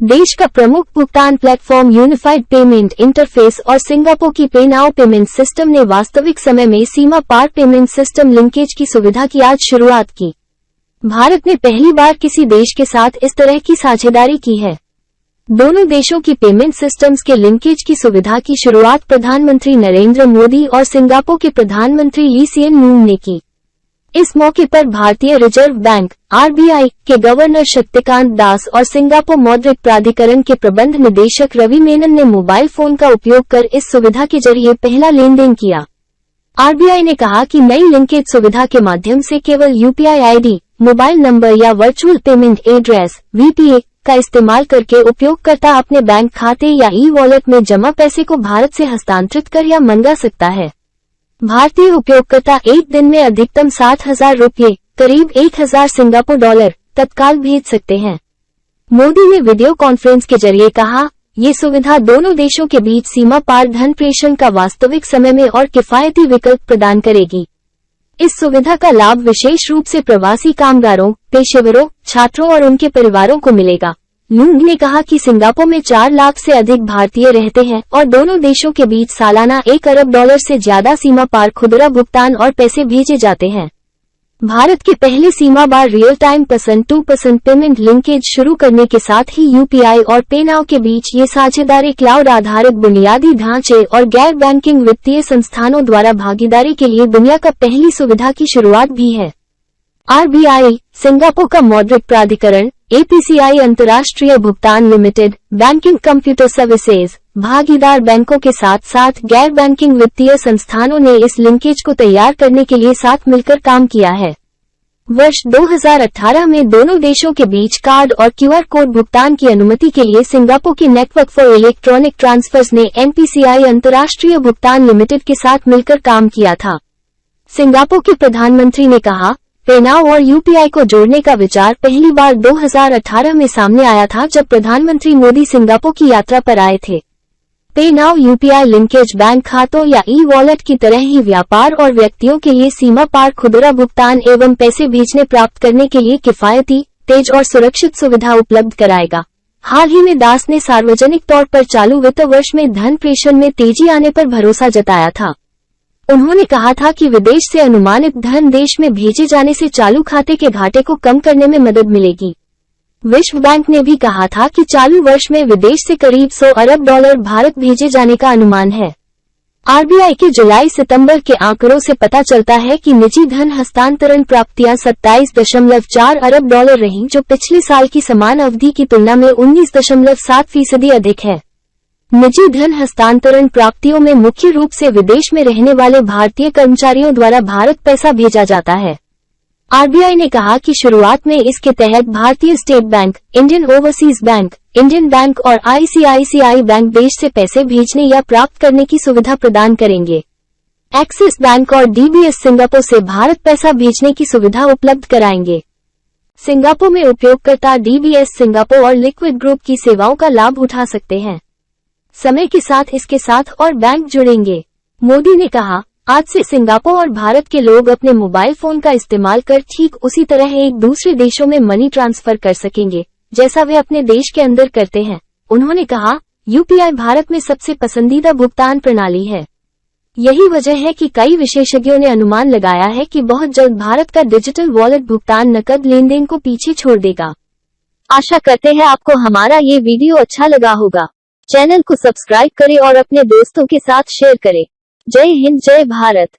देश का प्रमुख भुगतान प्लेटफॉर्म यूनिफाइड पेमेंट इंटरफेस और सिंगापुर की पे नाउ पेमेंट सिस्टम ने वास्तविक समय में सीमा पार पेमेंट सिस्टम लिंकेज की सुविधा की आज शुरुआत की। भारत ने पहली बार किसी देश के साथ इस तरह की साझेदारी की है। दोनों देशों की पेमेंट सिस्टम्स के लिंकेज की सुविधा की शुरुआत प्रधानमंत्री नरेंद्र मोदी और सिंगापुर के प्रधानमंत्री ली सिएन लूंग ने की। इस मौके पर भारतीय रिजर्व बैंक (आरबीआई) के गवर्नर शक्तिकांत दास और सिंगापुर मौद्रिक प्राधिकरण के प्रबंध निदेशक रवि मेनन ने मोबाइल फोन का उपयोग कर इस सुविधा के जरिए पहला लेन देन किया। आरबीआई ने कहा कि नई लिंकेज सुविधा के माध्यम से केवल यूपीआई आईडी, मोबाइल नंबर या वर्चुअल पेमेंट एड्रेस (वीपीए) का इस्तेमाल करके उपयोगकर्ता अपने बैंक खाते या ई वॉलेट में जमा पैसे को भारत से हस्तांतरित कर या मंगा सकता है। भारतीय उपयोगकर्ता एक दिन में अधिकतम 60,000 रुपये, करीब 1,000 सिंगापुर डॉलर तत्काल भेज सकते हैं। मोदी ने वीडियो कॉन्फ्रेंस के जरिए कहा, ये सुविधा दोनों देशों के बीच सीमा पार धन प्रेषण का वास्तविक समय में और किफायती विकल्प प्रदान करेगी। इस सुविधा का लाभ विशेष रूप से प्रवासी कामगारों, पेशेवरों, छात्रों और उनके परिवारों को मिलेगा। लूंग ने कहा कि सिंगापुर में 4 लाख से अधिक भारतीय रहते हैं और दोनों देशों के बीच सालाना 1 अरब डॉलर से ज्यादा सीमा पार खुदरा भुगतान और पैसे भेजे जाते हैं। भारत के पहले सीमा पार रियल टाइम %2 पेमेंट लिंकेज शुरू करने के साथ ही यूपीआई और पे नाउ के बीच ये साझेदारी क्लाउड आधारित बुनियादी ढांचे और गैर बैंकिंग वित्तीय संस्थानों द्वारा भागीदारी के लिए दुनिया का पहली सुविधा की शुरुआत भी है। आरबीआई, सिंगापुर का मौद्रिक प्राधिकरण, एपीसीआई अंतर्राष्ट्रीय भुगतान लिमिटेड, बैंकिंग कंप्यूटर सर्विसेज, भागीदार बैंकों के साथ साथ गैर बैंकिंग वित्तीय संस्थानों ने इस लिंकेज को तैयार करने के लिए साथ मिलकर काम किया है। वर्ष 2018 में दोनों देशों के बीच कार्ड और क्यूआर कोड भुगतान की अनुमति के लिए सिंगापुर की नेटवर्क फॉर इलेक्ट्रॉनिक ट्रांसफर्स ने एनपीसीआई अंतर्राष्ट्रीय भुगतान लिमिटेड के साथ मिलकर काम किया था। सिंगापुर के प्रधानमंत्री ने कहा, पे नाउ और यूपीआई को जोड़ने का विचार पहली बार 2018 में सामने आया था जब प्रधानमंत्री मोदी सिंगापुर की यात्रा पर आए थे। पे नाउ यूपीआई लिंकेज बैंक खातों या ई वॉलेट की तरह ही व्यापार और व्यक्तियों के लिए सीमा पार खुदरा भुगतान एवं पैसे भेजने प्राप्त करने के लिए किफायती, तेज और सुरक्षित सुविधा उपलब्ध कराएगा। हाल ही में दास ने सार्वजनिक तौर पर चालू वित्त वर्ष में धन प्रेषण में तेजी आने पर भरोसा जताया था। उन्होंने कहा था कि विदेश से अनुमानित धन देश में भेजे जाने से चालू खाते के घाटे को कम करने में मदद मिलेगी। विश्व बैंक ने भी कहा था कि चालू वर्ष में विदेश से करीब 100 अरब डॉलर भारत भेजे जाने का अनुमान है। आरबीआई के जुलाई-सितंबर के आंकड़ों से पता चलता है कि निजी धन हस्तांतरण प्राप्तियां 27.4 अरब डॉलर रहीं, जो पिछले साल की समान अवधि की तुलना में 19.7% अधिक है। निजी धन हस्तांतरण प्राप्तियों में मुख्य रूप से विदेश में रहने वाले भारतीय कर्मचारियों द्वारा भारत पैसा भेजा जाता है। आरबीआई ने कहा कि शुरुआत में इसके तहत भारतीय state bank, Indian overseas bank, Indian bank और आईसीआईसीआई बैंक देश से पैसे भेजने या प्राप्त करने की सुविधा प्रदान करेंगे। एक्सिस बैंक और डीबीएस सिंगापुर से भारत पैसा भेजने की सुविधा उपलब्ध कराएंगे। सिंगापुर में उपयोगकर्ता डीबीएस सिंगापुर और लिक्विड ग्रुप की सेवाओं का लाभ उठा सकते हैं। समय के साथ इसके साथ और बैंक जुड़ेंगे। मोदी ने कहा, आज से सिंगापुर और भारत के लोग अपने मोबाइल फोन का इस्तेमाल कर ठीक उसी तरह एक दूसरे देशों में मनी ट्रांसफर कर सकेंगे जैसा वे अपने देश के अंदर करते हैं। उन्होंने कहा, यूपीआई भारत में सबसे पसंदीदा भुगतान प्रणाली है। यही वजह है कि कई विशेषज्ञों ने अनुमान लगाया है कि बहुत जल्द भारत का डिजिटल वॉलेट भुगतान नकद लेन देन को पीछे छोड़ देगा। आशा करते हैं आपको हमारा ये वीडियो अच्छा लगा होगा। चैनल को सब्सक्राइब करें और अपने दोस्तों के साथ शेयर करें। जय हिंद, जय भारत।